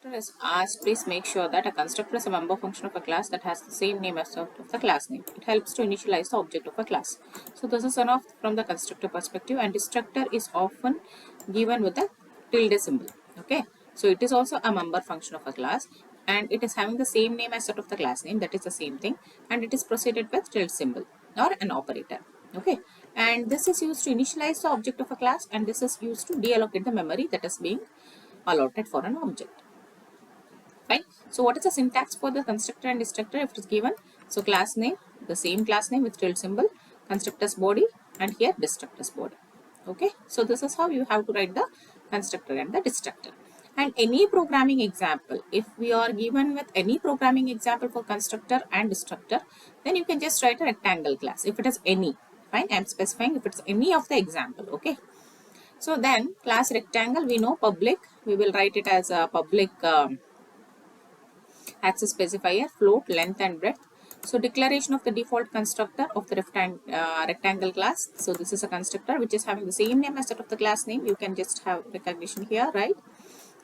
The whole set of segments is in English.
constructor is asked, please make sure that a constructor is a member function of a class that has the same name as of the class name. It helps to initialize the object of a class. So this is enough from the constructor perspective, and destructor is often given with a tilde symbol. Okay, so it is also a member function of a class, and it is having the same name as that of the class name. That is the same thing, and it is preceded with tilde symbol or an operator. Okay, and this is used to initialize the object of a class, and this is used to deallocate the memory that is being allotted for an object. Fine. So what is the syntax for the constructor and destructor if it is given? So class name, the same class name with tilde symbol, constructor's body, and here destructor's body. Okay. So this is how you have to write the constructor and the destructor. And any programming example, if we are given with any programming example for constructor and destructor, then you can just write a rectangle class. If it is any, fine. I am specifying if it's any of the example. Okay. So then class rectangle, we know public. We will write it as a public. Access specifier, float, length and breadth. So declaration of the default constructor of the rectangle class. So this is a constructor which is having the same name as that of the class name. You can just have recognition here, right?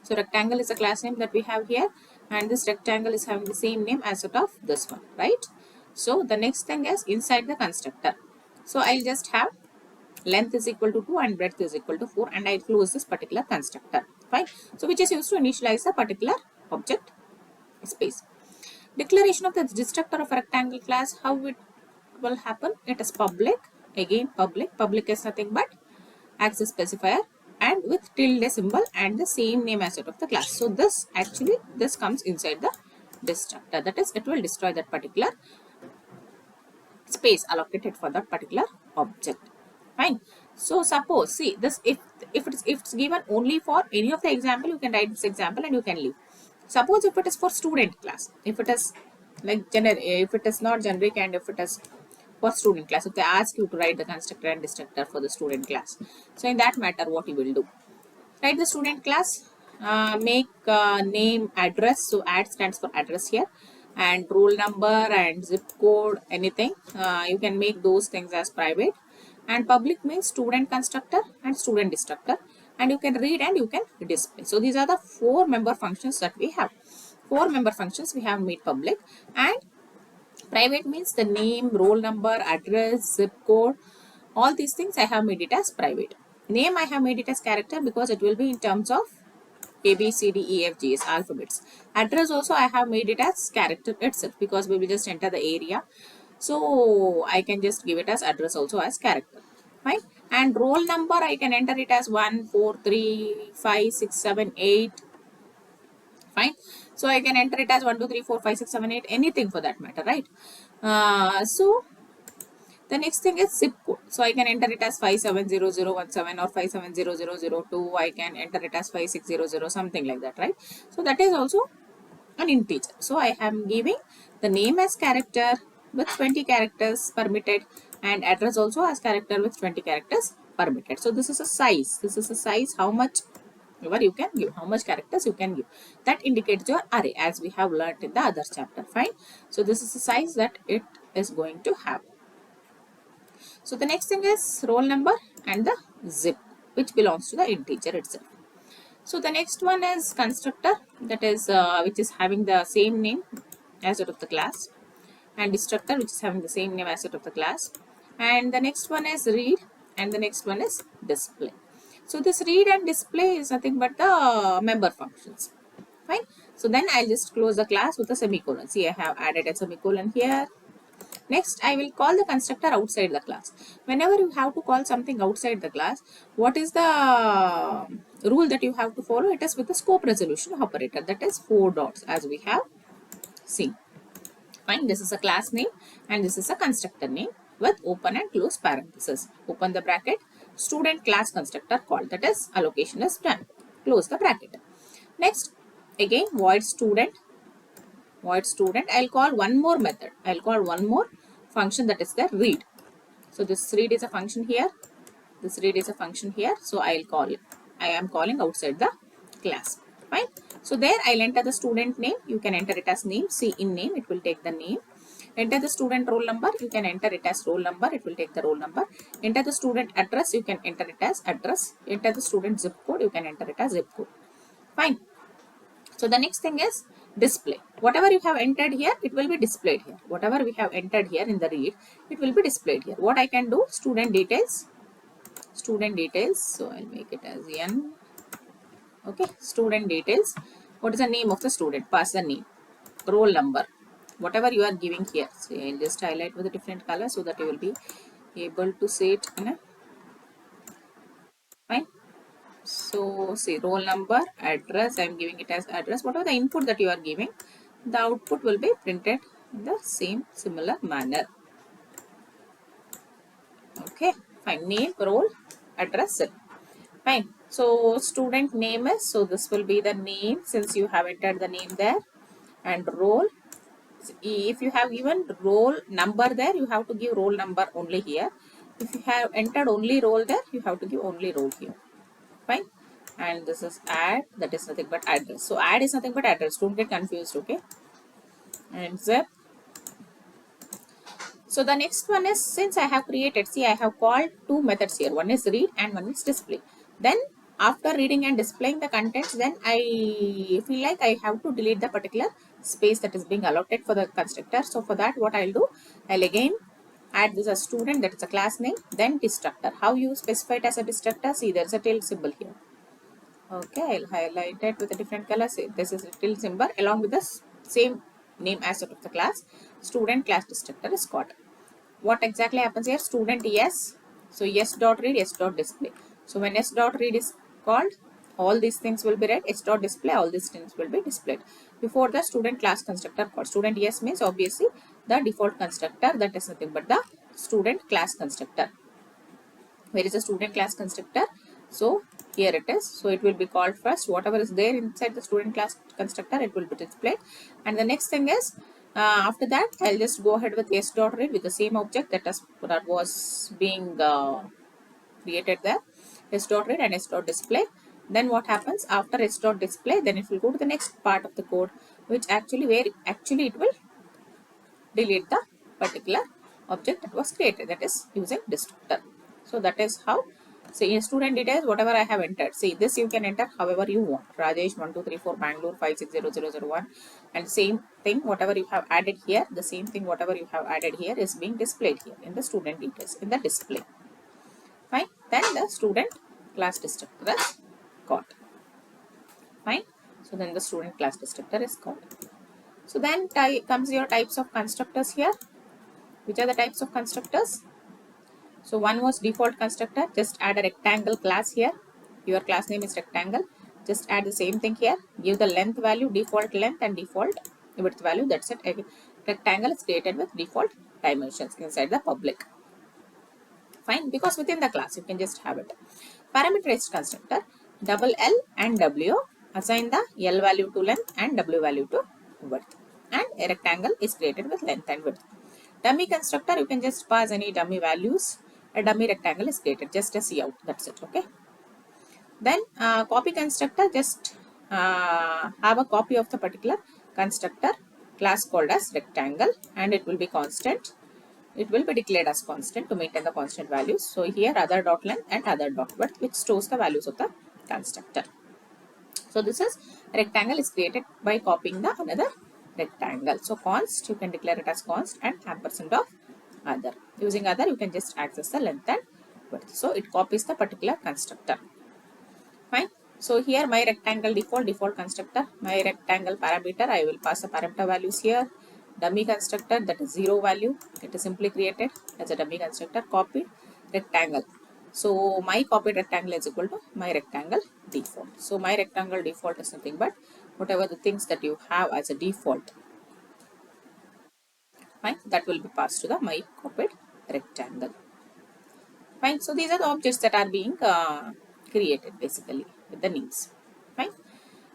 So rectangle is a class name that we have here, and this rectangle is having the same name as that of this one, right? So the next thing is inside the constructor. So I'll just have length is equal to 2 and breadth is equal to 4, and I'll close this particular constructor. Fine. So which is used to initialize the particular object space. Declaration of the destructor of a rectangle class, how it will happen? It is public. Again public. Public is nothing but access specifier and with tilde symbol and the same name as that of the class. So this actually comes inside the destructor. That is, it will destroy that particular space allocated for that particular object. Fine. So suppose, see this, if it's given only for any of the example, you can write this example and you can leave. Suppose if it is for student class, if it is like generic, if it is not generic, and if it is for student class, if they ask you to write the constructor and destructor for the student class, so in that matter, what you will do? Write the student class, make name, address. So add stands for address here, and roll number and zip code, anything. You can make those things as private. And public means student constructor and student destructor, and you can read and you can display. So these are the 4 member functions that we have. 4 member functions we have made public, and private means the name, roll number, address, zip code, all these things I have made it as private. Name I have made it as character because it will be in terms of A, B, C, D, E, F, G, S alphabets. Address also I have made it as character itself because we will just enter the area. So I can just give it as address also as character. Fine. And roll number I can enter it as 1, 4, 3, 5, 6, 7, 8. Fine. So I can enter it as 1, 2, 3, 4, 5, 6, 7, 8, anything for that matter, right? So the next thing is zip code. So I can enter it as 570017 or 570002. I can enter it as 5600, something like that, right? So that is also an integer. So I am giving the name as character with 20 characters permitted, and address also as character with 20 characters permitted. So this is a size. This is a size, how much you can give, how much characters you can give. That indicates your array, as we have learned in the other chapter. Fine. So this is the size that it is going to have. So the next thing is roll number and the zip, which belongs to the integer itself. So the next one is constructor, that is which is having the same name as that of the class, and destructor which is having the same name as that of the class, and the next one is read, and the next one is display. So this read and display is nothing but the member functions. Fine. So then I'll just close the class with a semicolon. See, I have added a semicolon here. Next, I will call the constructor outside the class. Whenever you have to call something outside the class, what is the rule that you have to follow? It is with the scope resolution operator, that is 4 dots, as we have seen. Fine, this is a class name and this is a constructor name with open and close parenthesis. Open the bracket, student class constructor called, that is allocation is done. Close the bracket. Next, again void student. I'll call one more method. I'll call one more function, that is the read. So this read is a function here. This read is a function here. So I'll call it. I am calling outside the class. Fine. So there I'll enter the student name. You can enter it as name. See, in name it will take the name. Enter the student roll number. You can enter it as roll number. It will take the roll number. Enter the student address. You can enter it as address. Enter the student zip code. You can enter it as zip code. Fine. So the next thing is display. Whatever you have entered here, it will be displayed here. Whatever we have entered here in the read, it will be displayed here. What I can do, student details, student details. So I'll make it as n. Okay, student details. What is the name of the student? Pass the name, roll number, whatever you are giving here. So I'll just highlight with a different color so that you will be able to see it in a fine. So see, roll number, address, I am giving it as address. Whatever the input that you are giving, the output will be printed in the same similar manner. Okay, fine. Name, role, address, fine. So student name is, so this will be the name since you have entered the name there, and role. If you have given roll number there, you have to give roll number only here. If you have entered only roll there, you have to give only roll here. Fine. And this is add, that is nothing but address. So add is nothing but address. Don't get confused, okay? And zip. So the next one is, since I have created, see, I have called two methods here. One is read and one is display. Then after reading and displaying the contents, then I feel like I have to delete the particular space that is being allotted for the constructor. So for that, what I'll do, I'll again add this as student, that is a class name, then destructor. How you specify it as a destructor? See, there's a tilde symbol here. Okay, I'll highlight it with a different color. Say this is a tilde symbol along with the same name as that of the class. Student class destructor is called. What exactly happens here? Student yes. So yes dot read, yes dot display. So when s dot read is called, all these things will be read. S dot display, all these things will be displayed. Before the student class constructor called. Student yes means obviously the default constructor, that is nothing but the student class constructor. Where is the student class constructor? So here it is. So it will be called first. Whatever is there inside the student class constructor, it will be displayed. And the next thing is, after that, I'll just go ahead with s dot read with the same object that was being created there. S dot read and s dot display. Then what happens after s dot display? Then it will go to the next part of the code, which actually it will delete the particular object that was created, that is using destructor. So that is how. See, in student details, whatever I have entered, see, this you can enter however you want. Rajesh 1234 Bangalore 560001, and same thing whatever you have added here, the same thing whatever you have added here is being displayed here in the student details in the display. Fine. Then the student class destructor is called. Fine. So then the student class destructor is called. So then comes your types of constructors here. Which are the types of constructors? So one was default constructor. Just add a rectangle class here. Your class name is rectangle. Just add the same thing here. Give the length value, default length and default width value. That's it. A rectangle is created with default dimensions inside the public. Fine. Because within the class you can just have it. Parameterized constructor. Double L and W. Assign the L value to length and W value to width. And a rectangle is created with length and width. Dummy constructor, you can just pass any dummy values. A dummy rectangle is created, just a cout. That's it. Okay. Then copy constructor, just have a copy of the particular constructor class called as rectangle, and it will be constant. It will be declared as constant to maintain the constant values. So here other dot length and other dot width, which stores the values of the constructor. So this is rectangle is created by copying the another rectangle. So const, you can declare it as const and ampersand of other. Using other, you can just access the length and width. So it copies the particular constructor. Fine. So here my rectangle default constructor, my rectangle parameter, I will pass the parameter values here. Dummy constructor, that is 0 value. It is simply created as a dummy constructor. Copied rectangle. So my copied rectangle is equal to my rectangle default. So my rectangle default is nothing but whatever the things that you have as a default. Fine, that will be passed to the my copied rectangle. Fine, so these are the objects that are being created basically with the names. Fine.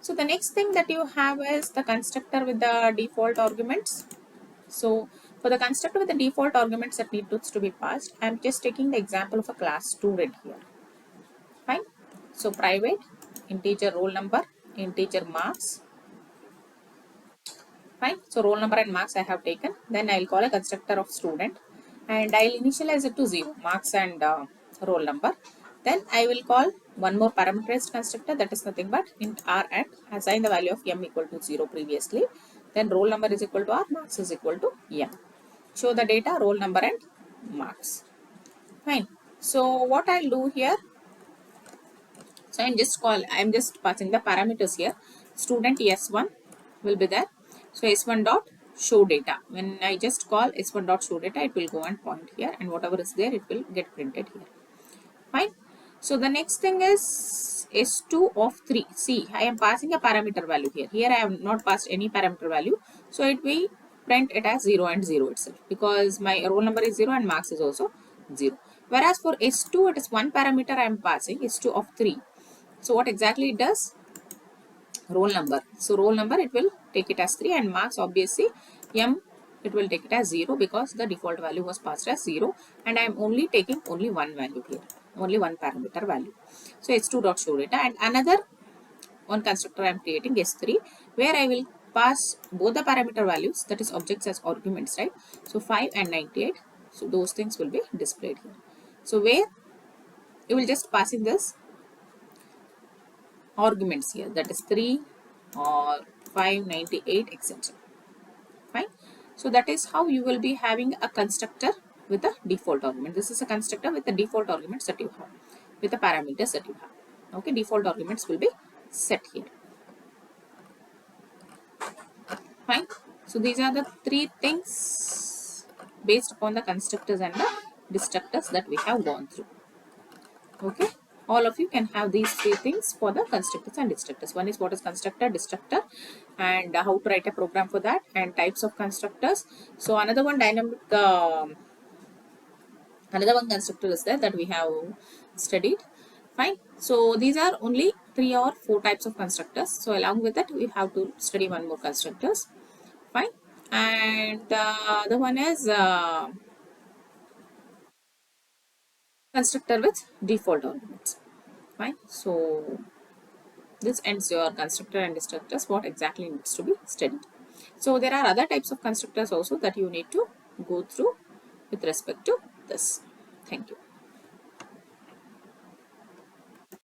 So the next thing that you have is the constructor with the default arguments. So for the constructor with the default arguments that need to be passed, I am just taking the example of a class student here. Fine. So private, integer roll number, integer marks. Fine. So roll number and marks I have taken. Then I will call a constructor of student, and I will initialize it to 0, marks and roll number. Then I will call one more parameterized constructor, that is nothing but int r, and assign the value of m equal to 0 previously. Then roll number is equal to r, marks is equal to m. Show the data, roll number and marks. Fine. So what I'll do here, so I'm just passing the parameters here. Student s1 will be there. So s1 dot show data. When I just call s1 dot show data, it will go and point here, and whatever is there, it will get printed here. Fine. So the next thing is s2 of 3. See, I am passing a parameter value here. Here I have not passed any parameter value. So it will print it as 0 and 0 itself, because my roll number is 0 and marks is also 0. Whereas for s2, it is one parameter I am passing, s2 of 3. So what exactly it does? Roll number. So roll number, it will take it as 3, and marks, obviously m, it will take it as 0, because the default value was passed as 0, and I am only taking only one value here, only one parameter value. So h2 dot show data, and another one constructor I am creating, s3, where I will pass both the parameter values, that is objects, as arguments, right? So 5 and 98. So those things will be displayed here. So where you will just pass in this arguments here, that is 3 or 5, 98, etc. Fine. So that is how you will be having a constructor with a default argument. This is a constructor with the default arguments that you have, with the parameters that you have. Okay, default arguments will be set here. Fine. So these are the three things based upon the constructors and the destructors that we have gone through. Okay, all of you can have these three things for the constructors and destructors. One is what is constructor, destructor, and how to write a program for that, and types of constructors. So another one another one constructor is there that we have studied. Fine. So these are only 3 or 4 types of constructors. So along with that, we have to study one more constructors. Fine. And the other one is constructor with default arguments. Fine. So this ends your constructor and destructors, what exactly needs to be studied. So there are other types of constructors also that you need to go through with respect to this. Thank you.